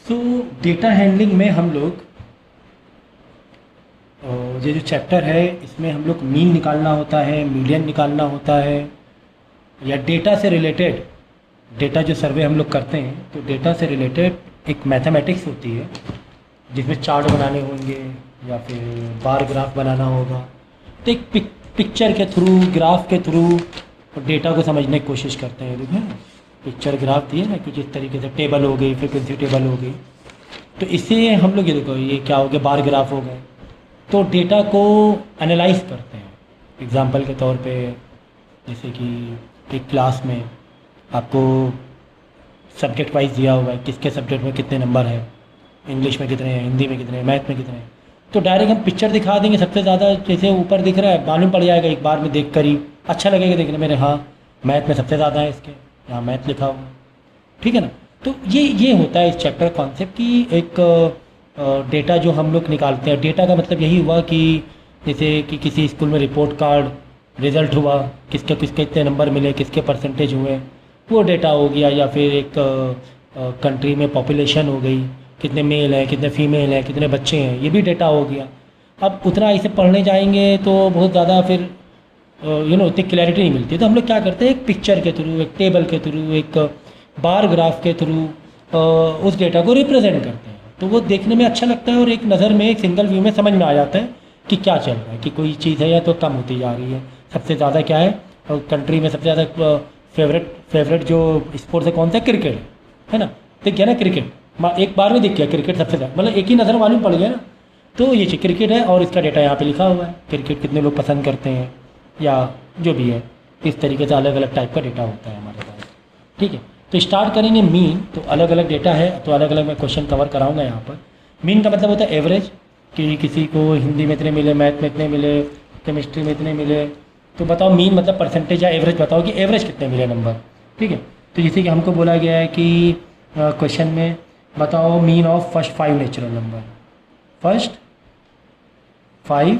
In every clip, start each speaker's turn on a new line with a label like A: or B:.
A: सो data handling में हम लोग ये जो चैप्टर है इसमें हम लोग मीन निकालना होता है, मीडियन निकालना होता है, या डेटा से रिलेटेड डेटा जो सर्वे हम लोग करते हैं तो डेटा से रिलेटेड एक मैथमेटिक्स होती है जिसमें चार्ट बनाने होंगे या फिर बार ग्राफ बनाना होगा। तो एक पिक्चर के थ्रू, ग्राफ के थ्रू डेटा को समझने की कोशिश करते हैं। देखो पिक्चर ग्राफ दिए ना, कुछ इस तरीके से टेबल हो गई, फ्रीक्वेंसी टेबल हो गई, तो इससे हम लोग ये देखो ये क्या हो गया, बार ग्राफ हो गए। तो डेटा को एनालाइज करते हैं। एग्जांपल के तौर पे जैसे कि एक क्लास में आपको सब्जेक्ट वाइज दिया हुआ है, किसके सब्जेक्ट में कितने नंबर है, इंग्लिश में कितने हैं, हिंदी में कितने हैं, मैथ में कितने हैं। तो डायरेक्ट हम पिक्चर दिखा देंगे, सबसे ज़्यादा जैसे ऊपर दिख रहा है मालूम पड़ जाएगा एक बार में देख कर ही, अच्छा लगेगा देखने में, हाँ मैथ में सबसे ज़्यादा है, इसके यहाँ मैथ लिखा हुआ, ठीक है ना। तो ये होता है इस चैप्टर कॉन्सेप्ट की एक डेटा जो हम लोग निकालते हैं। डेटा का मतलब यही हुआ कि जैसे कि किसी स्कूल में रिपोर्ट कार्ड रिज़ल्ट हुआ, किसके किसके इतने नंबर मिले, किसके परसेंटेज हुए, वो डेटा हो गया। या फिर एक कंट्री में पॉपुलेशन हो गई, कितने मेल हैं, कितने फीमेल हैं, कितने बच्चे हैं, ये भी डेटा हो गया। अब उतना इसे पढ़ने जाएंगे तो बहुत ज़्यादा फिर उतनी क्लैरिटी नहीं मिलती। तो हम लोग क्या करते हैं, एक पिक्चर के थ्रू, एक टेबल के थ्रू, एक बार ग्राफ के थ्रू उस डेटा को रिप्रेजेंट करते हैं। तो वो देखने में अच्छा लगता है और एक नज़र में, एक सिंगल व्यू में समझ में आ जाता है कि क्या चल रहा है, कि कोई चीज़ है या तो कम होती जा रही है। सबसे ज़्यादा क्या है कंट्री में, सबसे ज़्यादा फेवरेट जो स्पोर्ट्स है कौन सा, क्रिकेट है ना। दिख गया ना क्रिकेट, एक बार में दिख गया क्रिकेट सबसे ज़्यादा, मतलब एक ही नज़र मालूम पड़ गया ना। तो ये चीज़ क्रिकेट है और इसका डेटा यहाँ पे लिखा हुआ है, क्रिकेट कितने लोग पसंद करते हैं या जो भी है, इस तरीके से अलग अलग टाइप का डेटा होता है हमारे पास, ठीक है। तो स्टार्ट करेंगे मीन, तो अलग अलग डेटा है तो अलग अलग मैं क्वेश्चन कवर कराऊंगा यहाँ पर। मीन का मतलब होता है एवरेज, कि किसी को हिंदी में इतने मिले, मैथ में इतने मिले, केमिस्ट्री में इतने मिले। तो बताओ मीन मतलब परसेंटेज या एवरेज, बताओ कि एवरेज कितने मिले नंबर, ठीक है। तो जैसे कि हमको बोला गया है कि क्वेश्चन में बताओ mean of first 5 natural number, first 5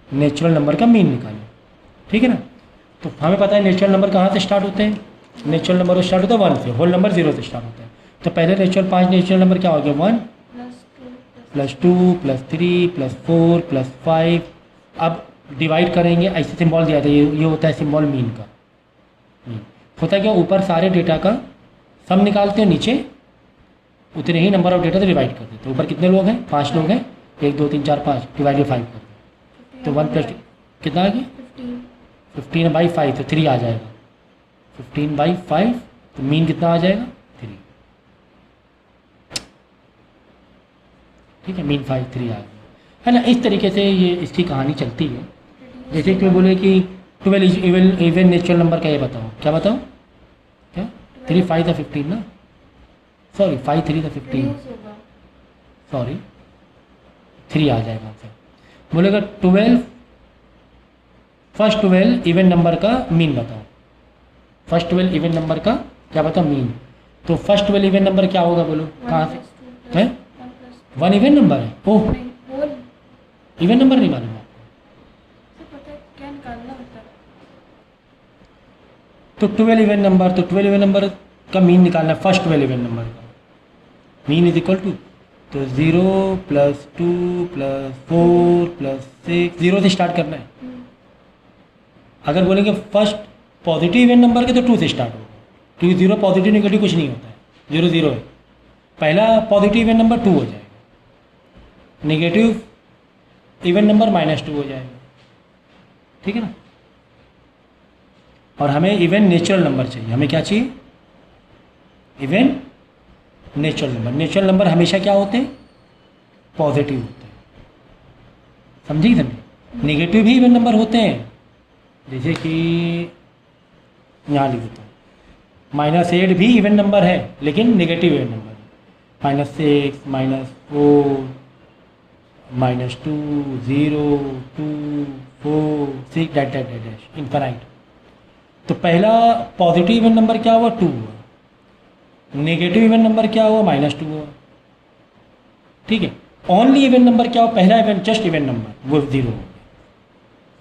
A: natural number का मीन निकालो, ठीक है ना। तो हमें पता है नेचुरल नंबर कहाँ से स्टार्ट होते हैं, नेचुरल नंबर स्टार्ट होता है 1 से, होल नंबर 0 से स्टार्ट होता है। तो पहले 5 नेचुरल नंबर क्या हो गया, 1 प्लस 2 प्लस 3 प्लस 4 प्लस 5। अब डिवाइड करेंगे, ऐसे सिंबल दिया था, ये होता है सिंबल मीन का। होता है क्या, ऊपर सारे डेटा का सम निकालते हैं, नीचे उतने ही नंबर ऑफ डेटा से डिवाइड करते हैं। तो ऊपर कितने लोग हैं, 5 लोग हैं, 1 2 3 4 5 डिवाइड बाई 5 करते हैं। तो 1 प्लस कितना आ गया, 15/5, तो 3 आ जाएगा। 15/5, तो मीन कितना आ जाएगा, 3, ठीक है। मीन 3 आ गया, है ना। इस तरीके से ये इसकी कहानी चलती है। जैसे कि बोले कि 12 इवन नेचुरल नंबर का, ये बताओ, क्या बताओ, क्या 3 5 था 15 ना, सॉरी 5 3 था 15, सॉरी 3 आ जाएगा आंसर। बोलेगा 12 फर्स्ट 12 इवन नंबर का मीन बताओ, फर्स्ट 12 इवन नंबर का क्या बताओ मीन। तो फर्स्ट 12 इवन नंबर क्या होगा, बोलो कहाँ से है, 1 इवन नंबर है। ओह, इवन नंबर नहीं मालूम आपको, तो 12 इवन नंबर, तो 12 इवन नंबर का मीन निकालना है, फर्स्ट 12 इवन नंबर का मीन इज इक्वल टू, तो 0 प्लस 2 प्लस 4 प्लस 6, 0 से स्टार्ट करना है। अगर बोलेंगे फर्स्ट पॉजिटिव इवन नंबर के तो 2 से स्टार्ट होगा, क्योंकि 0 पॉजिटिव नेगेटिव कुछ नहीं होता है, 0 0 है। पहला पॉजिटिव इवन नंबर 2 हो जाएगा, नेगेटिव इवन नंबर -2 हो जाएगा, ठीक है ना। और हमें इवन नेचुरल नंबर चाहिए, हमें क्या चाहिए, even natural number. Natural number हमेशा क्या होते हैं, पॉजिटिव होते हैं, समझी समझे। नेगेटिव भी इवन नंबर होते हैं, जैसे कि यहाँ लिख देता हूँ, -8 भी इवन नंबर है लेकिन नेगेटिव इवन नंबर है, -6 -4 -2 0 2 4 6 that that dot dash infinite. तो पहला पॉजिटिव इवन नंबर क्या हुआ, 2 हुआ, नेगेटिव इवन नंबर क्या हुआ, -2 हुआ, ठीक है। ओनली इवन नंबर क्या हुआ, पहला इवन जस्ट इवन नंबर वो 0 हो गया,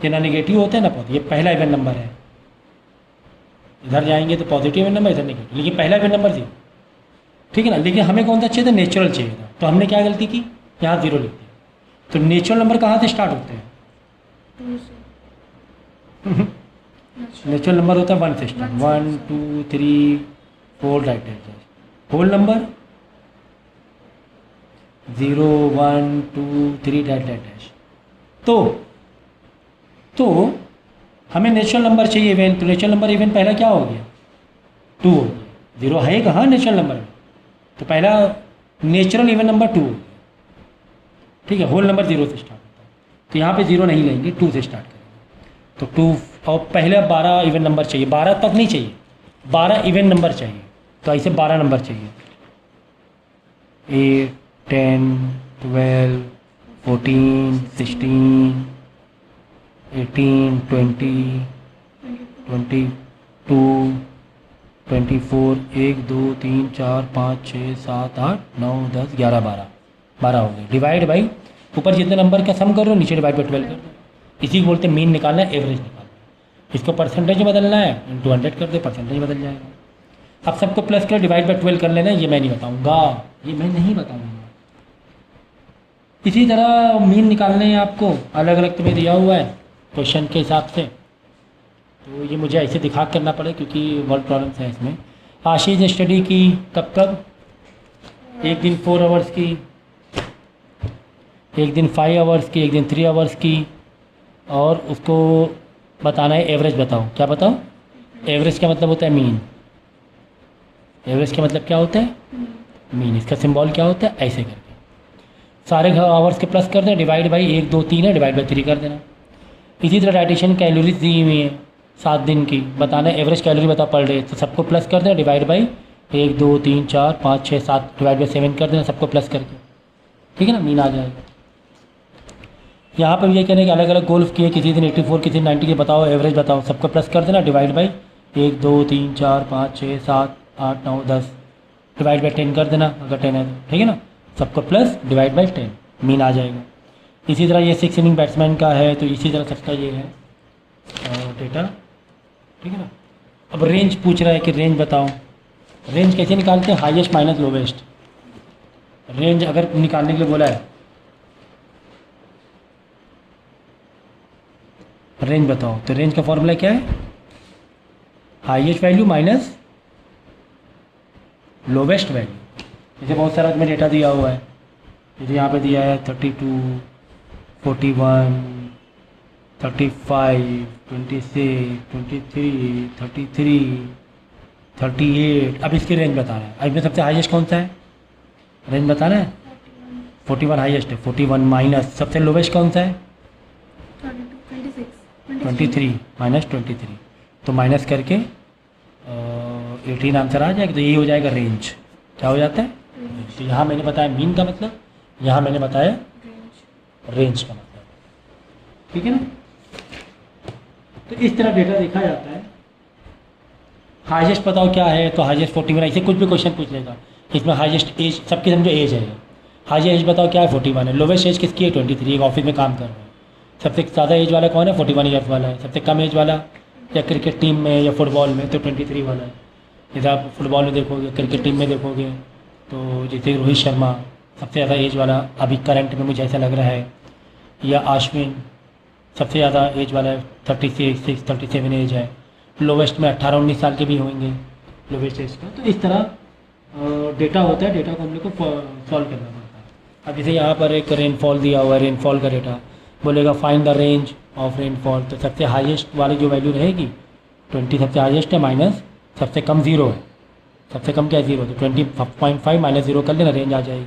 A: ये ना नेगेटिव होते हैं ना पॉजिटिव, ये पहला इवन नंबर है। इधर जाएंगे तो पॉजिटिव इवन नंबर, इधर नेगेटिव, लेकिन पहला इवन नंबर 0, ठीक है ना, लेकिन हमें कौन सा चाहिए था, नेचुरल चाहिए था, तो हमने क्या गलती की, यहाँ 0 लिख दिया। तो नेचुरल नंबर कहाँ से स्टार्ट होते हैं,
B: 2 से
A: नेचुरल नंबर होता है 1 से स्टार्ट, 1 2 3 4 राइट है। Whole number 0 1 2 3 dot dot dash. तो हमें नेचुरल नंबर चाहिए इवन, तो नेचुरल नंबर इवन पहला क्या हो गया, 2 हो गया। 0 है कहाँ नेचुरल नंबर में, तो पहला नेचुरल इवन नंबर 2 हो गया। ठीक है, होल नंबर 0 से स्टार्ट होता है, तो यहाँ पे 0 नहीं लेंगे, 2 से स्टार्ट करेंगे। तो 2 और पहले 12 इवन नंबर चाहिए, 12 तक नहीं चाहिए, 12 इवन नंबर चाहिए, तो ऐसे 12 नंबर चाहिए, 8 10 12 14 16 18 20 22 24 1 2 3 4 5 6 7 8 9 10 11 12 हो गए। डिवाइड बाई ऊपर जितने नंबर का सम कर रहे हो नीचे डिवाइड बाई 12 कर दो। इसी को बोलते हैं मीन निकालना है, एवरेज निकालना है। इसको परसेंटेज में बदलना है, इंटू 100 कर दे, परसेंटेज बदल जाएगा। अब सबको प्लस कर डिवाइड बाई 12 कर लेना है, ये मैं नहीं बताऊंगा, ये मैं नहीं बताऊंगा। इसी तरह मीन निकालने हैं आपको, अलग अलग तुम्हें दिया हुआ है क्वेश्चन के हिसाब से, तो ये मुझे ऐसे दिखा करना पड़े क्योंकि वर्ड प्रॉब्लम्स है इसमें। आशीष ने स्टडी की कब कब, एक दिन 4 आवर्स की, एक दिन 5 आवर्स की, एक दिन 3 आवर्स की, और उसको बताना है एवरेज बताओ। क्या बताओ, एवरेज का मतलब होता है मीन। एवरेज का मतलब क्या होता है, मीन। इसका सिंबल क्या होता है, ऐसे करके सारे आवर्स के प्लस कर देना, डिवाइड बाई 1 2 3 है, डिवाइड बाई 3 कर देना। इसी तरह डाइटेशन कैलोरीज दी हुई है 7 दिन की, बताना एवरेज कैलोरी बताओ पर डे, तो सबको प्लस कर देना, डिवाइड बाई 1 2 3 4 5 6 7 डिवाइड बाई 7 कर देना, सबको प्लस करके, ठीक है ना, मीन आ जाएगा। यहाँ पर ये कहने के अलग अलग गोल्स किए, किसी दिन 84 किसी दिन 90 के, बताओ एवरेज बताओ, सबको प्लस कर देना, डिवाइड बाई 1 2 3 4 5 6 7 8 9 10 डिवाइड बाई 10 कर देना, अगर 10 है तो, ठीक है ना, सबको प्लस डिवाइड बाई 10 मीन आ जाएगा। इसी तरह ये 6 इनिंग बैट्समैन का है, तो इसी तरह सबका ये है डेटा, ठीक है ना। अब रेंज पूछ रहा है कि रेंज बताओ, रेंज कैसे निकालते हैं, हाईएस्ट माइनस लोवेस्ट। रेंज अगर निकालने के लिए बोला है, रेंज बताओ, तो रेंज का फॉर्मूला क्या है, highest value minus lowest value. जैसे बहुत सारा इसमें डेटा दिया हुआ है, जैसे यहाँ पे दिया है 32 41 35 26 23 33 38। अब इसकी रेंज बताना है, अब इसमें सबसे हाईएस्ट कौन सा है, रेंज बताना है, 41 हाईएस्ट है, 41 माइनस सबसे लोवेस्ट कौन सा है, 23 माइनस 23, तो माइनस करके 18 आंसर आ जाएगा, तो यही हो जाएगा रेंज। क्या हो जाता है, तो यहाँ मैंने बताया मीन का मतलब, यहाँ मैंने बताया रेंज का मतलब, ठीक है ना। तो इस तरह डेटा देखा जाता है। हाईएस्ट बताओ क्या है, तो हाईएस्ट 41, ऐसे कुछ भी क्वेश्चन पूछ लेगा, इसमें हाईएस्ट एज सबके समझो एज है, हाईएस्ट एज बताओ क्या है, 41 है। लोवेस्ट एज किसकी है, 23, एक ऑफिस में काम कर रहे हैं। सबसे ज़्यादा एज वाला कौन है, 41 ईयर्स वाला है। सबसे कम एज वाला या क्रिकेट टीम में या फुटबॉल में, तो 23 वाला है। जैसे आप फुटबॉल में देखोगे, क्रिकेट टीम में देखोगे, तो जैसे रोहित शर्मा सबसे ज़्यादा एज वाला अभी करंट में मुझे ऐसा लग रहा है, या अश्विन सबसे ज़्यादा एज वाला है, 36 37 एज है। लोवेस्ट में 18-19 साल के भी होंगे लोवेस्ट एज का। तो इस तरह डेटा होता है, डेटा को हम लोग को सॉल्व करना पड़ता है। अब जैसे यहाँ पर एक रेनफॉल दिया हुआ है, रेनफॉल का डेटा बोलेगा find the range of rainfall, तो सबसे हाईएस्ट वाली जो वैल्यू रहेगी 20 सबसे हाईएस्ट है, माइनस सबसे कम 0 है, सबसे कम क्या है 0, तो 20.5 माइनस 0 कर लेना, रेंज आ जाएगी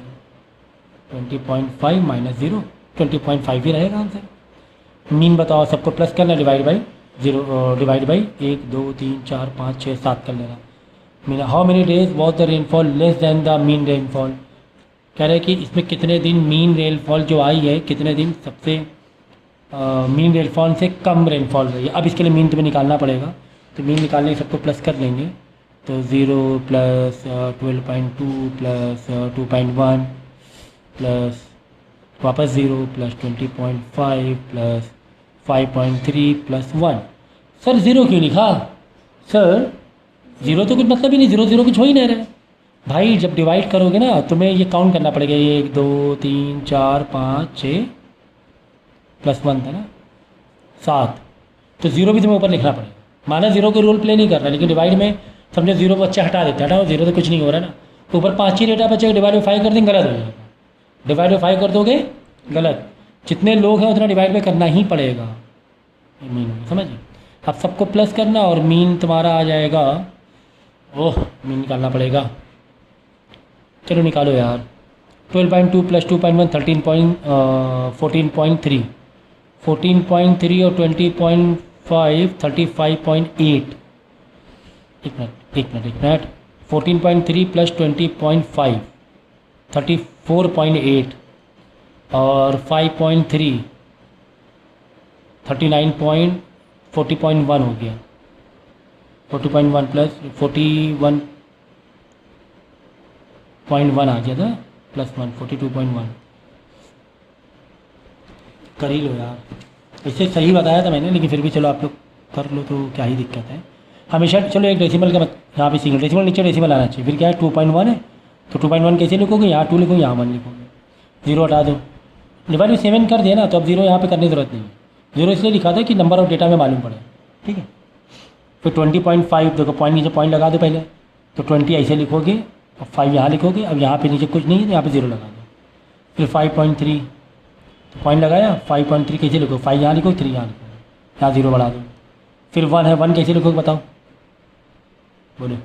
A: 20.5 माइनस 0, 20.5 ही रहेगा आंसर। मीन बताओ, सबको प्लस करना, डिवाइड बाई 0 डिवाइड बाई 1 2 3 4 5 6 7 कर लेना। Mean how many days was the rainfall less than the mean rainfall, कह रहे हैं कि इसमें कितने दिन मीन रेनफॉल जो आई है, कितने दिन सबसे मीन रेनफॉल से कम रेनफॉल रही है। अब इसके लिए मीन तुम्हें निकालना पड़ेगा, तो मीन निकालने सबको प्लस कर लेंगे, तो 0 प्लस 12.2 प्लस 2.1 प्लस वापस 0 प्लस 20.5 प्लस 5.3 प्लस 1। सर 0 क्यों लिखा, सर 0 तो कुछ मतलब ही नहीं, 0 0 कुछ हो ही नहीं रहा है, भाई जब डिवाइड करोगे ना तुम्हें ये काउंट करना पड़ेगा, 1 2 3 4 5 6 +1 था ना 7, तो ज़ीरो भी तुम्हें ऊपर लिखना पड़ेगा। माना ज़ीरो के रोल प्ले नहीं कर रहा, लेकिन डिवाइड में समझो ज़ीरो बच्चे हटा देते, हटाओ ज़ीरो तो कुछ नहीं हो रहा ना, तो ऊपर 5 ही डेटा बचेगा, डिवाइड में 5 कर देंगे गलत हो जाएगा, डिवाइड में 5 कर दोगे गलत, जितने लोग हैं उतना डिवाइड में करना ही पड़ेगा, ये मीन होगा, समझिए। अब सबको प्लस करना और मीन तुम्हारा आ जाएगा, ओह मीन निकालना पड़ेगा, चलो निकालो यार। 12.2 + 2.1 14.3, 14.3 और 20.5 35.8, एक मिनट 14.3 + 20.5 34.8 और 5.3 40.1 हो गया, 40.1 प्लस 41.1 आ गया था +1 42.1, कर ही लो यार, इससे सही बताया था मैंने, लेकिन फिर भी चलो आप लोग कर लो तो क्या ही दिक्कत है। हमेशा चलो एक डेसिमल का यहाँ पे सिंगल डेसिमल, नीचे डेसिमल आना चाहिए, फिर क्या है 2.1 है तो 2.1 कैसे लिखोगे, यहाँ 2 लिखोगे यहाँ 1 लिखोगे, जीरो हटा दो, डिवाइड में 7 कर दिया ना, तो अब जीरो यहाँ पे करने की ज़रूरत नहीं है, जीरो इसलिए लिखा था कि नंबर ऑफ डेटा में मालूम पड़े, ठीक है। फिर 20.5 देखो पॉइंट नीचे पॉइंट लगा दो पहले, तो 20 ऐसे लिखोगे और 5 यहाँ लिखोगे, अब यहाँ पे नीचे कुछ नहीं है तो यहाँ पे जीरो लगा दो, फिर 5.3 तो पॉइंट लगाया, 5.3 कैसे लिखो, 5 यहाँ लिखो 3 यहाँ लिखो, यहाँ जीरो बढ़ा दो, फिर 1 है, 1 कैसे लिखोगे बताओ, बोलो,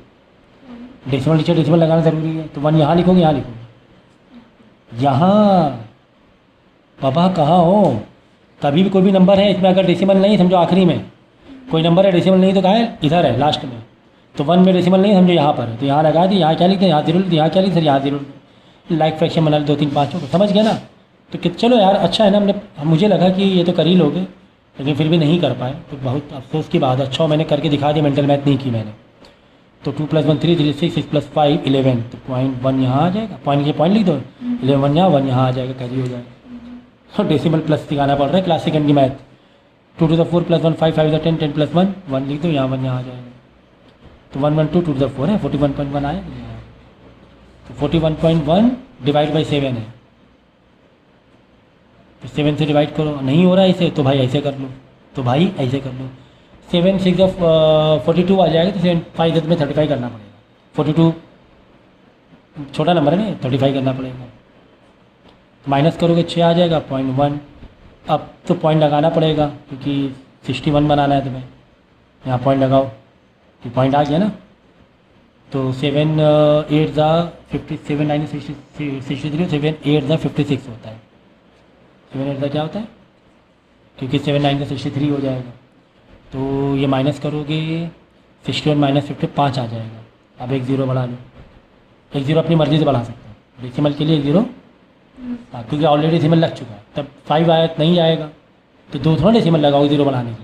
A: डेसिमल नीचे डेसिमल लगाना ज़रूरी है, तो 1 यहाँ लिखोगे यहाँ लिखोगे, यहाँ बाबा कहाँ हो, कभी भी कोई भी नंबर है इसमें अगर डेसिमल नहीं समझो आखिरी में कोई नंबर है डेसिमल नहीं तो कहाँ है, इधर है लास्ट में, तो 1 में डेसिमल नहीं समझो यहाँ पर है, तो यहाँ लगा दी, यहाँ क्या लिखते हैं, यहाँ जीरो, यहाँ क्या लिखते हैं, यहाँ जीरो, लाइक फ्रैक्शन बना 2 3 5 समझ गया ना। तो कि चलो यार अच्छा है ना, मुझे लगा कि ये तो कर ही लोगे, लेकिन फिर भी नहीं कर पाए, तो बहुत अफसोस की बात है। अच्छा मैंने करके दिखा दिया, मेंटल मैथ नहीं की मैंने, तो 2 + 1 3 3 6 6 + 5 11, तो पॉइंट 1 यहाँ आ जाएगा, पॉइंट के पॉइंट लिख दो, 11 यहाँ 1 यहाँ आ जाएगा, कैरी हो जाएगा। तो डेसिमल प्लस दिखाना पड़ रहा है क्लास सेकंड की मैथ, 2 to the 4 + 1 5 5 10 10 + 1 1 लिख दो, यहाँ 1 यहाँ आ जाएगा, तो 1 1 2 2 to the 4 है, 41.1 आया, तो 41.1 डिवाइड बाई 7 है, तो 7 से डिवाइड करो, नहीं हो रहा है इसे तो भाई ऐसे कर लो, तो भाई ऐसे कर लो, 7 6 42 आ जाएगा, तो 7 5 में 35 करना पड़ेगा, 42 छोटा नंबर है ना, 35 करना पड़ेगा, माइनस करोगे 6 आ जाएगा 0.1, अब तो पॉइंट लगाना पड़ेगा क्योंकि 61 बनाना है तुम्हें, यहाँ पॉइंट लगाओ तो पॉइंट आ गया ना, तो 7 8 ज़ा 57 9 63 7 8 ज़ा 56 होता है, 7 8 ज़ा क्या होता है, क्योंकि 7 9 ज़ा 63 हो जाएगा, तो ये माइनस करोगे 61 - 50 5 आ जाएगा। अब एक ज़ीरो बढ़ा लो, एक ज़ीरो अपनी मर्ज़ी से बढ़ा सकते हो, डेसिमल के लिए एक ज़ीरो, हाँ क्योंकि ऑलरेडी डेसिमल लग चुका है, तब 5 आया नहीं आएगा, तो 2 थोड़ा डेसिमल लगाओगे ज़ीरो बढ़ाने के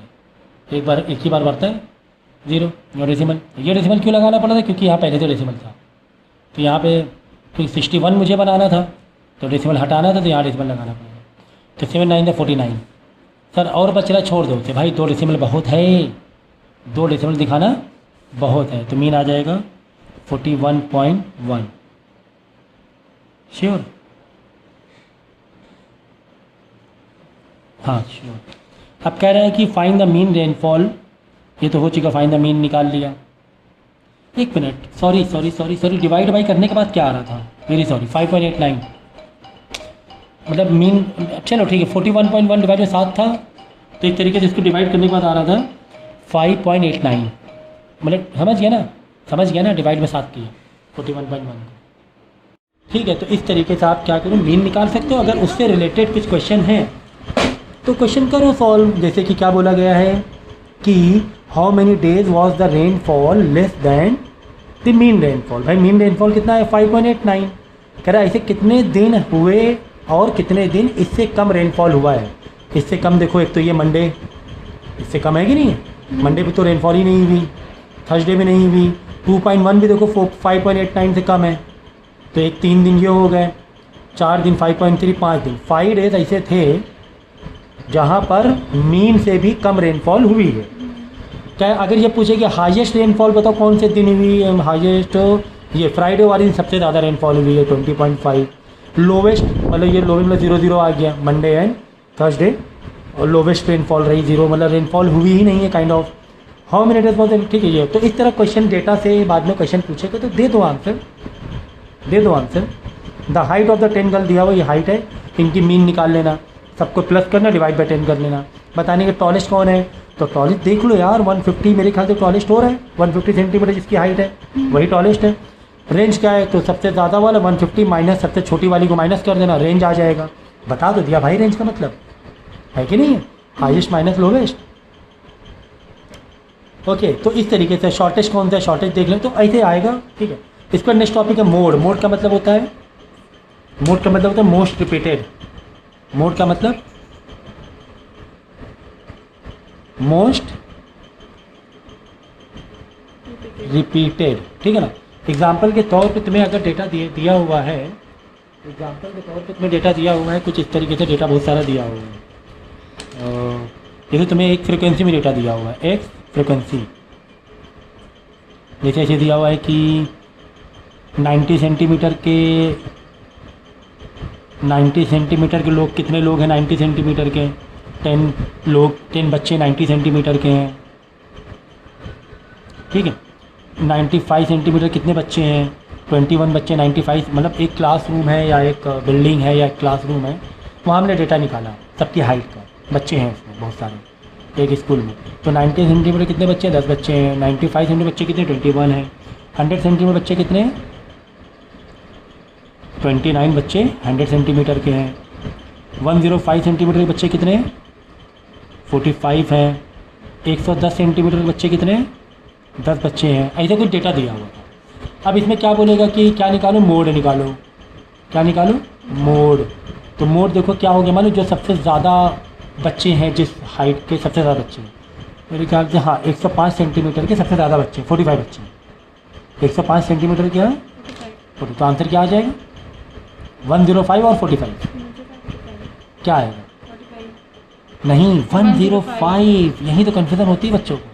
A: लिए, एक ही बार बढ़ता है ज़ीरो, और डेसिमल, ये डेसिमल क्यों लगाना पड़ा था, क्योंकि यहाँ पहले तो डेसिमल था, तो यहाँ पे तो 61 मुझे बनाना था, तो डेसिमल हटाना था, तो यहाँ डेसिमल लगाना पड़ेगा, तो 7 9 = 49 सर, और बचला छोड़ दो, तो भाई 2 डेसिमल बहुत है, 2 डेसिमल दिखाना बहुत है, तो मीन आ जाएगा 41.1, श्योर, हाँ श्योर। अब कह रहे हैं कि फाइंड द मीन रेनफॉल, ये तो हो चुका, फाइंड द मीन निकाल लिया, एक मिनट, सॉरी डिवाइड बाई करने के बाद क्या आ रहा था, वेरी सॉरी 5.89, मतलब मीन, चलो ठीक है 41.1 डिवाइड में 7 था, तो एक तरीके से इसको डिवाइड करने के बाद आ रहा था 5.89, मतलब समझ गया ना, डिवाइड में 7 किया 41.1, ठीक है। तो इस तरीके से आप क्या करो, मीन निकाल सकते हो, अगर उससे रिलेटेड कुछ क्वेश्चन है तो क्वेश्चन करो सॉल्व, जैसे कि क्या बोला गया है कि how many days was the rainfall less than the mean rainfall, भाई मीन रेनफॉल कितना है 5.89, कह रहा है ऐसे कितने दिन हुए और कितने दिन इससे कम रेनफॉल हुआ है, इससे कम देखो, एक तो ये मंडे इससे कम है कि नहीं है, मंडे पे तो रेनफॉल ही नहीं हुई, थर्सडे में नहीं हुई, 2.1 भी देखो 5.89 से कम है, तो एक 3 दिन ये हो गए, 4 दिन 5.3 5 दिन, 5 डेज ऐसे थे जहाँ पर मीन से भी कम रेनफॉल हुई है। क्या अगर ये पूछे कि हाईएस्ट रेनफॉल बताओ कौन से दिन हुई, हाईएस्ट ये फ्राइडे वाली दिन सबसे ज़्यादा रेनफॉल हुई है 20.5। लोवेस्ट मतलब ये लोवेस्ट मतलब 0 आ गया मंडे एंड थर्सडे, और लोवेस्ट रेनफॉल रही 0, मतलब रेनफॉल हुई ही नहीं है kind of. How many days बहुत ठीक है ये। तो इस तरह क्वेश्चन डेटा से बाद में क्वेश्चन पूछेगा तो दे दो आंसर, दे दो answer. The height of the 10 girl दिया हुआ, ये हाइट है, इनकी मीन निकाल लेना, सबको प्लस करना, डिवाइड बाई 10 कर लेना। बताने के टॉलेस्ट कौन है, तो टॉलेस्ट देख लो यार 150 मेरे ख्याल से टॉलेस्ट हो रहा है, 150 सेंटीमीटर जिसकी हाइट है वही टॉलेस्ट है। रेंज क्या है, तो सबसे ज़्यादा वाला 150 माइनस सबसे छोटी वाली को माइनस कर देना, रेंज आ जाएगा। बता दो दिया भाई रेंज का मतलब है कि नहीं है, हाईएस्ट माइनस लोवेस्ट। ओके, तो इस तरीके से शॉर्टेस्ट कौन सा है, शॉर्टेस्ट देख लें तो ऐसे आएगा। ठीक है, इसका नेक्स्ट टॉपिक है मोड। मोड का मतलब होता है, मोड का मतलब होता है मोस्ट रिपीटेड। मोड का मतलब मोस्ट रिपीटेड, ठीक है ना। एग्जाम्पल के तौर पे तुम्हें अगर डेटा दिया हुआ है, एग्जाम्पल के तौर पे तुम्हें डेटा दिया हुआ है कुछ इस तरीके से, डेटा बहुत सारा दिया हुआ है। जैसे तुम्हें एक फ्रिक्वेंसी में डेटा दिया हुआ है, एक फ्रिक्वेंसी, जैसे ऐसे दिया हुआ है कि 90 सेंटीमीटर के लोग, कितने लोग हैं 90 सेंटीमीटर के, 10 लोग, 10 बच्चे 90 सेंटीमीटर के हैं। ठीक है, 95 सेंटीमीटर कितने बच्चे हैं, 21 बच्चे 95, मतलब एक क्लासरूम है या एक बिल्डिंग है या एक क्लासरूम है, वहाँ हमने डेटा निकाला सबकी हाइट का, बच्चे हैं उसमें बहुत सारे एक स्कूल में। तो 90 सेंटीमीटर कितने बच्चे हैं, 10 बच्चे हैं। 95 सेंटीमीटर बच्चे कितने, 21 हैं। 100 सेंटीमीटर बच्चे कितने हैं, 29 बच्चे 100 सेंटीमीटर के हैं। 105 सेंटीमीटर के बच्चे कितने हैं, 45 हैं। 110 सेंटीमीटर के बच्चे कितने हैं, 10 बच्चे हैं। ऐसे कुछ डेटा दिया हुआ था। अब इसमें क्या बोलेगा कि क्या निकालो, मोड निकालो। क्या निकालो, मोड। तो मोड देखो क्या हो गया, मान लो जो सबसे ज़्यादा बच्चे हैं, जिस हाइट के सबसे ज़्यादा बच्चे हैं, मेरे ख्याल से हाँ 105 सेंटीमीटर के सबसे ज़्यादा बच्चे, 45 बच्चे हैं। 105 सेंटीमीटर के हैं 40, तो आंसर क्या आ जाएगा, 105 और 45 क्या आएगा, नहीं 105। यही तो कन्फ्यूज़न होती है बच्चों को,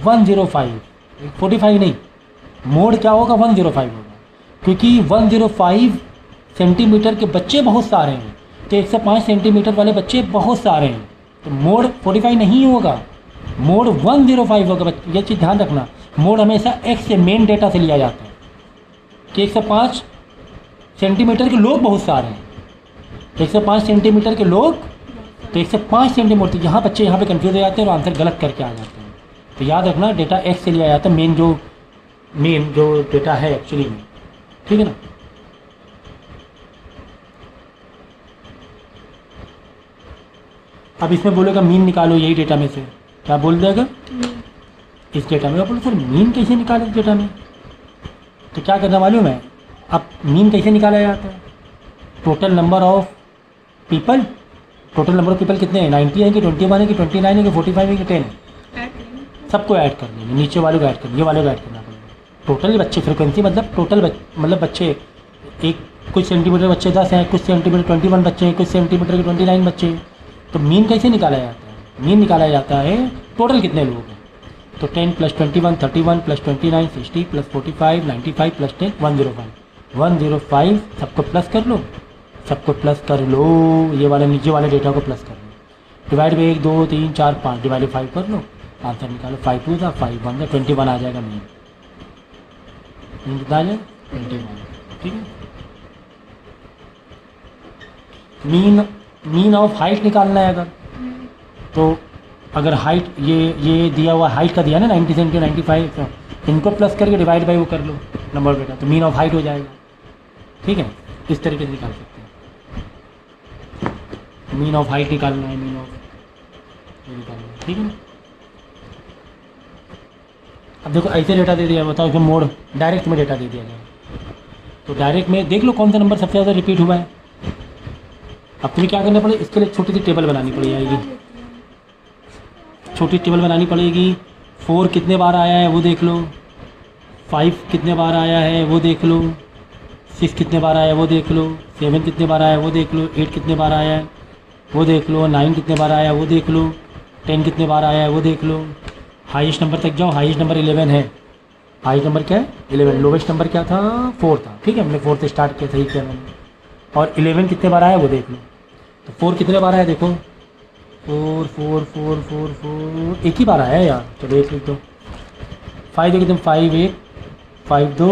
A: 105 45 नहीं, मोड क्या होगा 105 होगा, क्योंकि 105 सेंटीमीटर के बच्चे बहुत सारे हैं, तो 105 सेंटीमीटर वाले बच्चे बहुत सारे हैं, तो मोड 45 नहीं होगा, मोड 105 होगा। ये चीज़ ध्यान रखना, मोड हमेशा एक्स से मेन डेटा से लिया जाता है कि 105 सेंटीमीटर के लोग बहुत सारे हैं, 105 सेंटीमीटर के लोग, तो 105 सेंटीमीटर, यहाँ बच्चे यहाँ पे कंफ्यूज हो जाते हैं और आंसर गलत करके आ जाते हैं। तो याद रखना डेटा एक्स से लिया जाता है, मेन जो डेटा है एक्चुअली में, ठीक है ना। अब इसमें बोलेगा मीन निकालो यही डेटा में से, क्या बोल देगा इस डेटा में। बोलो सर मीन कैसे निकाले इस डेटा में, तो क्या करना मालूम है, अब मीन कैसे निकाला जाता है, total number of people, total number of people कितने हैं, 90 है कि 21 है कि 29 है कि 45 है कि 10 है, सबको ऐड कर लेंगे, नीचे वालों को ऐड कर, ये वालों को ऐड करना पड़ेगा। टोटल बच्चे, फ्रिक्वेंसी मतलब टोटल मतलब बच्चे, एक कुछ सेंटीमीटर बच्चे 10 हैं, कुछ सेंटीमीटर 21 बच्चे हैं, कुछ सेंटीमीटर के 29 बच्चे हैं। तो मीन कैसे निकाला जाता है, मीन निकाला जाता है टोटल कितने लोग हैं, तो 10 + 21 31 + 29 60 + 45 95 + 10 105 सबको प्लस कर लो, सबको प्लस कर लो, ये वाले नीचे वाले डेटा को प्लस कर लो, डिवाइड बाई 1 2 3 4 5 डिवाइड बाई 5 कर लो, आंसर निकालो, 5 2 = 5 1 = 21 आ जाएगा मीन कितना आ जाएगा 21, ठीक है। मीन ऑफ हाइट निकालना है अगर, तो अगर हाइट ये दिया हुआ हाइट का दिया ना 90 सेंटी 95, तो इनको प्लस करके डिवाइड बाई वो कर लो नंबर बेटा, तो मीन ऑफ हाइट हो जाएगा, ठीक है। इस तरीके से निकाल सकते हैं, मीन ऑफ हाइट निकालना है, मीन ऑफ निकालना है, ठीक है ना। अब देखो ऐसे डेटा दे दिया, बताओ इसमें मोड डायरेक्ट में डेटा दे दिया जाए, तो डायरेक्ट में देख लो कौन सा नंबर सबसे ज़्यादा रिपीट हुआ है। अब तुम्हें क्या करना पड़ेगा, इसके लिए छोटी सी टेबल बनानी पड़ जाएगी, छोटी टेबल बनानी पड़ेगी। 4 कितने बार आया है वो देख लो, 5 कितने बार आया है वो देख लो, 6 कितने बार आया है वो देख लो, 7 कितने बार आया है वो देख लो, 8 कितने बार आया है वो देख लो, 9 कितने बार आया है वो देख लो, 10 कितने बार आया है वो देख लो, हाईएस्ट नंबर तक जाओ, हाईएस्ट नंबर 11 है, हाई नंबर क्या है 11, लोवेस्ट नंबर क्या था 4 था, ठीक है, हमने 4 से स्टार्ट किया, सही किया मैंने। और 11 कितने बार आया वो देख लो, तो 4 कितने बार आया देखो, 4 4 4 4 4 एक ही बार आया यार, चलो एक लिख दो। 5 देखो तुम, 5 1 5 2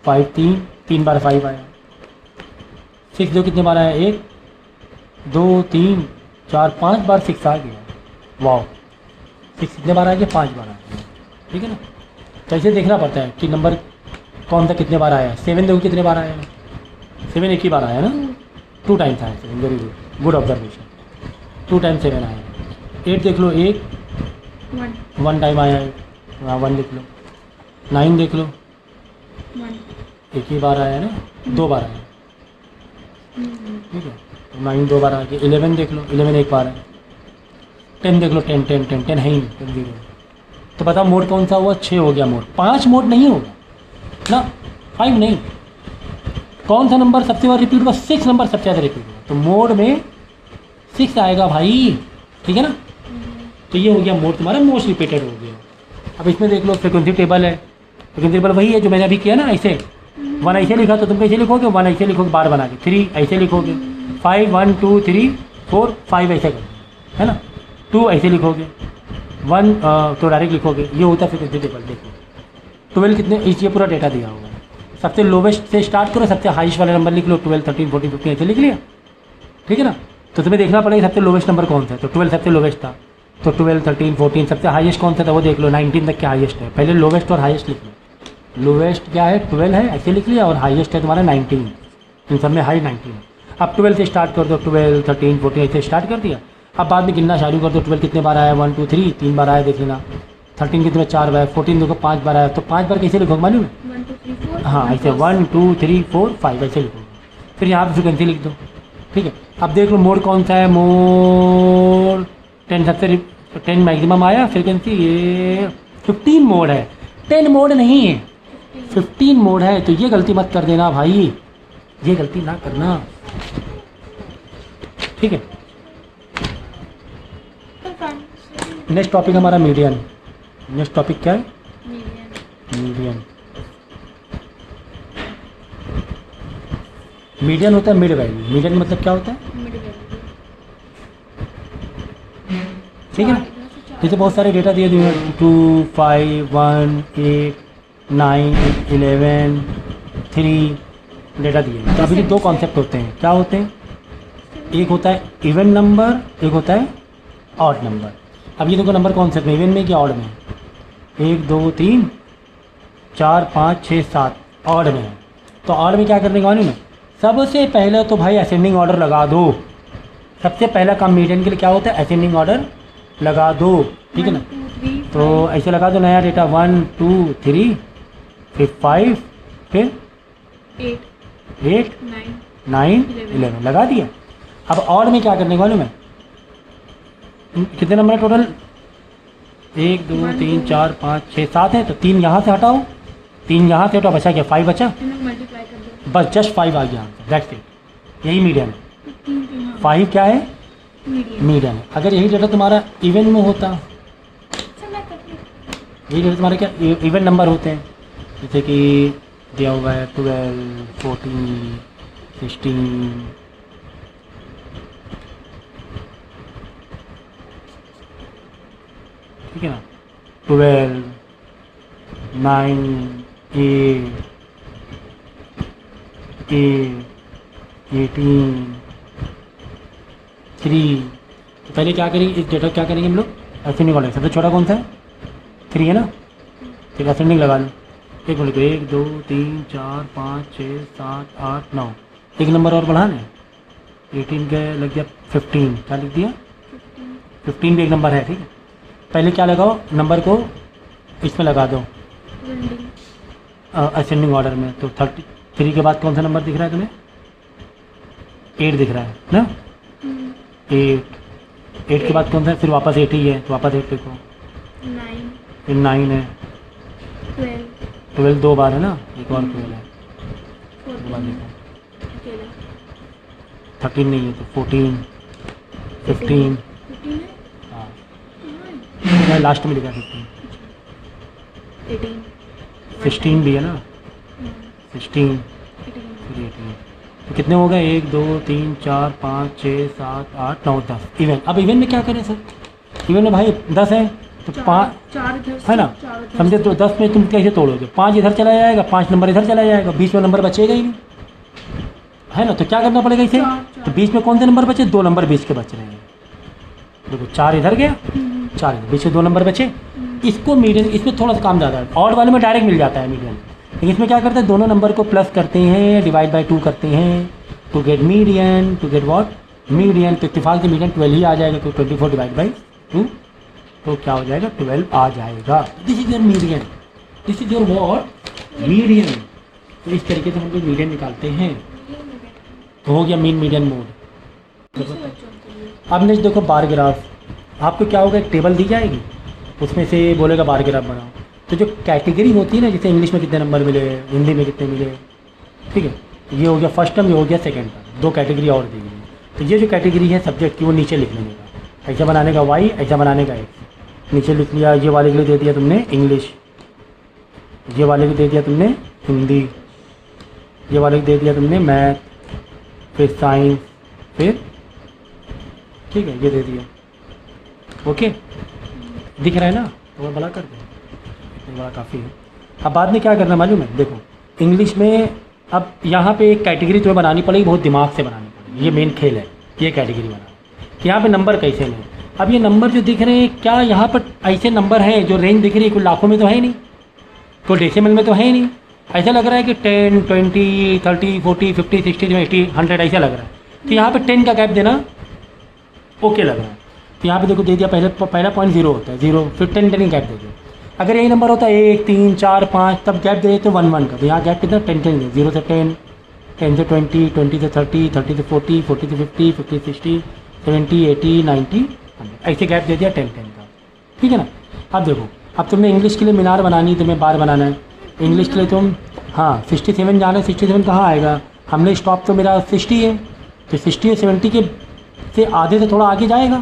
A: 5 3, 3 बार 5 आया। 6 दो कितने बार आया, 1 2 3 4 5 बार 6 आ गया। वाह, 6 कितने बार आ गया, 5 बार आ गया, ठीक है ना। तो ऐसे देखना पड़ता है कि नंबर कौन सा कितने बार आया। 7 देखो कितने बार आया, 7 एक ही बार आया ना, 2 टाइम्स आया 7, very good, good observation, 2 times 7 आया। 8 देख लो, 1 टाइम आया है, वहाँ 1 लिख लो। 9 देख लो,
B: 1
A: एक ही बार आया ना, 2 बार आया, ठीक है, 9 2 बार आ गया। 11 देख लो, 11 एक बार है। 10 देख लो, 10 10 10 10 है ही नहीं, 10 0। तो बताओ मोड कौन सा हुआ, 6 हो गया मोड। 5 मोड नहीं होगा ना, 5 नहीं। कौन सा नंबर सबसे ज़्यादा रिपीट हुआ, 6 नंबर सबसे ज़्यादा रिपीट हुआ, तो मोड में 6 आएगा भाई, ठीक है ना। तो ये हो गया मोड तुम्हारा, मोस्ट रिपीटेड हो गया। अब इसमें देख लो फ्रिक्वेंसी टेबल है, फ्रिक्वेंसी टेबल वही है जो मैंने अभी किया ना, ऐसे 1 ऐसे लिखा तो तुम कैसे लिखोगे, 1 ऐसे लिखोगे बार बना के, 3 ऐसे लिखोगे, 5 1 2 3 4 5 ऐसे करोगे, है ना। 2 ऐसे लिखोगे, 1 तो डायरेक्ट लिखोगे, ये होता है फ्रिक्वेंसी टेबल। देखो 12 कितने, ये पूरा डेटा दिया हुआ है। सबसे लोवेस्ट से स्टार्ट करो, सबसे हाईएस्ट वाला नंबर लिख लो, 12 13 14 15 ऐसे लिख लिया, ठीक है ना। तो तुम्हें देखना पड़ेगा सबसे लोवेस्ट नंबर कौन सा है, तो 12 सबसे लोवेस्ट था, तो 12 13 14 सबसे हाईएस्ट कौन सा था वो देख लो, 19 तक क्या हाईएस्ट है। पहले लोवेस्ट और हाईएस्ट लिख लो, लोवेस्ट क्या है 12 है ऐसे लिख लिया, और हाईएस्ट है तुम्हारा 19, इन सब में हाई 19 है। अब 12 से स्टार्ट कर दो, 12 13 14 ऐसे स्टार्ट कर दिया। अब बाद में गिनना चालू कर दो, 12 कितने बार आया, 1 2 3 3 बार आया देख लेना। 13 कितने 4 बार, 14 देखो 5 बार आया, तो 5 बार कैसे लिखोगे मालूम है,
B: 1 2 3 4,
A: हाँ ऐसे 1 2 3 4 5 ऐसे लिखोगे। फिर यहाँ पर फ्रिक्वेंसी लिख दो, ठीक है। अब देख लो मोड कौन सा है, मोड 10 सबसे 10 मैक्सिमम आया फ्रिक्वेंसी, ये 15 मोड है, 10 मोड नहीं है, 15 मोड है। तो ये गलती मत कर देना भाई, ये गलती ना करना, ठीक है। नेक्स्ट टॉपिक हमारा मीडियन। नेक्स्ट टॉपिक क्या है, मीडियन। मीडियन होता है मिड वैल्यू, मीडियन मतलब क्या होता है, ठीक है ना। जैसे बहुत सारे डेटा दिए हुए हैं, 2 5 1 8 9 11 3 डेटा दिए हैं। तो अभी 2 कॉन्सेप्ट होते हैं, क्या होते हैं, एक होता है इवन नंबर, एक होता है ऑड नंबर। अब ये देखो नंबर कौन से में, इवन में कि ऑड में, 1 2 3 4 5 6 7 ऑड में है। तो ऑड में क्या करने का मालूम है, सबसे पहले तो भाई असेंडिंग ऑर्डर लगा दो। सबसे पहला काम मीडियन के लिए क्या होता है, असेंडिंग ऑर्डर लगा दो, ठीक है ना। तो ऐसे लगा दो, नया डेटा 1 2 3 फिर 5 फिर 8 9 11 लगा दिया। अब ऑड में क्या करने का मालूम है, कितने नंबर है टोटल, 1 2 3 4 5 6 7 है, तो 3 यहाँ से हटाओ, 3 यहाँ से हटाओ, बचा क्या 5 बचा,
B: मल्टीप्लाई कर दो,
A: बस जस्ट 5 आ गया आंसर, दैट्स इट। यही मीडियन है, 5 क्या है मीडियन है। अगर यही डेटा तुम्हारा इवन में होता, यही डेटा तुम्हारे क्या इवन नंबर होते हैं, जैसे कि दिया हुआ है 12 14 16, ठीक है ना, 12 9 8 18 3। तो पहले क्या करेंगे, इस डेटा क्या करेंगे हम लोग, असेंडिंग ऑर्डर। सबसे छोटा कौन सा है, 3 है ना, फिर असेंडिंग लगा लो, एक मिनट, 1 2 3 4 5 6 7 8 9, एक नंबर और बढ़ाना है, 18 का लग गया 15, क्या लिख दिया 15 भी एक नंबर है, ठीक है। पहले क्या लगाओ, नंबर को इसमें लगा दो असेंडिंग ऑर्डर में, तो 33 के बाद कौन सा नंबर दिख रहा है तुम्हें, 8 दिख रहा है ना, 8 के बाद कौन सा है, फिर वापस 8 ही है, तो वापस 8 देखो,
B: 9
A: फिर 9 है, 12 2 बार है ना, एक और 12 है, 13 नहीं है, तो 14 15, हाँ लास्ट में लिखा 15, 16 भी है ना, 16 फिर 18, तो कितने हो गए? 1 2 3 4 5 6 7 8 9 10 इवन। अब इवन में क्या करें सर? इवन में भाई 10 है तो 5
B: चार इधर से,
A: है ना,
B: चार इधर
A: समझे? तो 10 में तुम कैसे तोड़ोगे? 5 इधर चला जाएगा, 5 नंबर इधर चला जाएगा, बीच में नंबर बचेगा ही नहीं, है ना? तो क्या करना पड़ेगा इसे?
B: चार।
A: तो बीच में कौन से नंबर बचे? 2 नंबर बीच के बच रहे हैं। देखो 4 इधर गया, 4 इधर, बीच में 2 नंबर बचे। इसको मीडियन, इसमें थोड़ा सा काम ज़्यादा है, ऑड वाले में डायरेक्ट मिल जाता है मीडियन, लेकिन इसमें क्या करते हैं? दोनों नंबर को प्लस करते हैं, डिवाइड बाई 2 करते हैं to get median, to get what? Median. तो इत्तेफाक से मीडियन 12 ही आ जाएगा, तो 24 डिवाइड बाई 2 तो क्या हो जाएगा? 12 आ जाएगा। This is your median, this is your what? Median. तो इस तरीके से हम लोग मीडियन निकालते हैं। तो हो गया मीन मीडियन मोड। अब नेक्स्ट देखो बार ग्राफ। आपको क्या होगा? एक टेबल दी जाएगी, उसमें से बोलेगा बार ग्राफ बनाओ। तो जो कैटेगरी होती है ना, जैसे इंग्लिश में कितने नंबर मिले, हिंदी में कितने मिले, ठीक है, ये हो गया फर्स्ट टर्म, ये हो गया सेकंड टर्म, 2 कैटेगरी और दी गई। तो ये जो कैटेगरी है सब्जेक्ट की, वो नीचे लिख लेने का, ऐसा बनाने का वाई, ऐसा बनाने का एक्स, नीचे लिख लिया। ये वाले के लिए दे दिया तुमने इंग्लिश, ये वाले को दे दिया तुमने हिंदी, ये वाले को दे दिया तुमने मैथ, फिर साइंस, फिर ठीक है ये दे दिया। ओके, दिख रहा है ना? तो मैं बड़ा कर दूँ, बड़ा काफ़ी है। अब बाद में क्या करना मालूम है? देखो इंग्लिश में अब यहाँ पे एक कैटेगरी तुम्हें बनानी पड़ेगी, बहुत दिमाग से बनानी पड़ेगी, ये मेन खेल है, ये कैटेगरी बनाना कि यहाँ पे नंबर कैसे हैं। अब ये नंबर जो दिख रहे हैं, क्या यहाँ पर ऐसे नंबर हैं जो रेंज दिख रही है, कोई लाखों में तो है नहीं, कोई डेसिमल में तो है नहीं, ऐसा लग रहा है कि 10 20 30 40 50 60 80 100 ऐसा लग रहा है। तो यहाँ पे 10 का गैप देना ओके लग रहा है। तो यहाँ पे देखो दे दिया, पहला पॉइंट 0 होता है, 0, फिर 10 10 गैप दे दिया। अगर यही नंबर होता है 1 3 4 5, तब गैप दे देते 1 1 का। तो यहाँ गैप कितना? 10 10 है, 0 से 10, 10 से 20, 20 से 30, 30 से 40, 40 से 50, 50 से 60, 70 80 90 100, ऐसे गैप दे दिया 10 10 का, ठीक है ना? अब देखो, अब तुमने इंग्लिश के लिए मीनार बनानी, तुम्हें बार बनाना है। इंग्लिश के लिए तुम 67 जाना है, 67 कहाँ आएगा? हमने स्टॉप तो मेरा 60 है, तो 60 और 70 के से आधे से थोड़ा आगे जाएगा,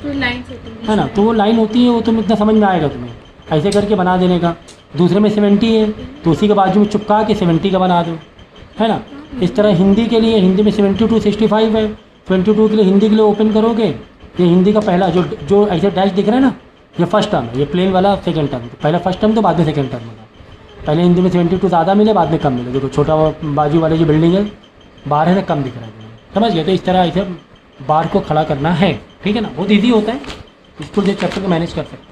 B: तो लाइन होती
A: है ना? तो वो लाइन होती है, वो तुम इतना समझ में आएगा तुम्हें, ऐसे करके बना देने का। दूसरे में 70 है तो उसी के बाजू में चिपका के 70 का बना दो, है ना? इस तरह हिंदी के लिए, हिंदी में 72 65 है, 22 के लिए हिंदी के लिए ओपन करोगे, ये हिंदी का पहला जो ऐसे डैश दिख रहा है ना, ये फर्स्ट टर्म है, ये प्लेन वाला सेकंड टर्म, पहला फर्स्ट टर्म तो बाद में सेकंड टर्म होगा। पहले हिंदी में 72 ज़्यादा मिले, बाद में कम मिले। देखो छोटा बाजू वाले जो बिल्डिंग है बाहर है ना, कम दिख रहा है, समझ गए? तो इस तरह ऐसे बार को खड़ा करना है, ठीक है ना? बहुत ईजी होता है, इसको जो चैप्टर को मैनेज कर सकते हैं।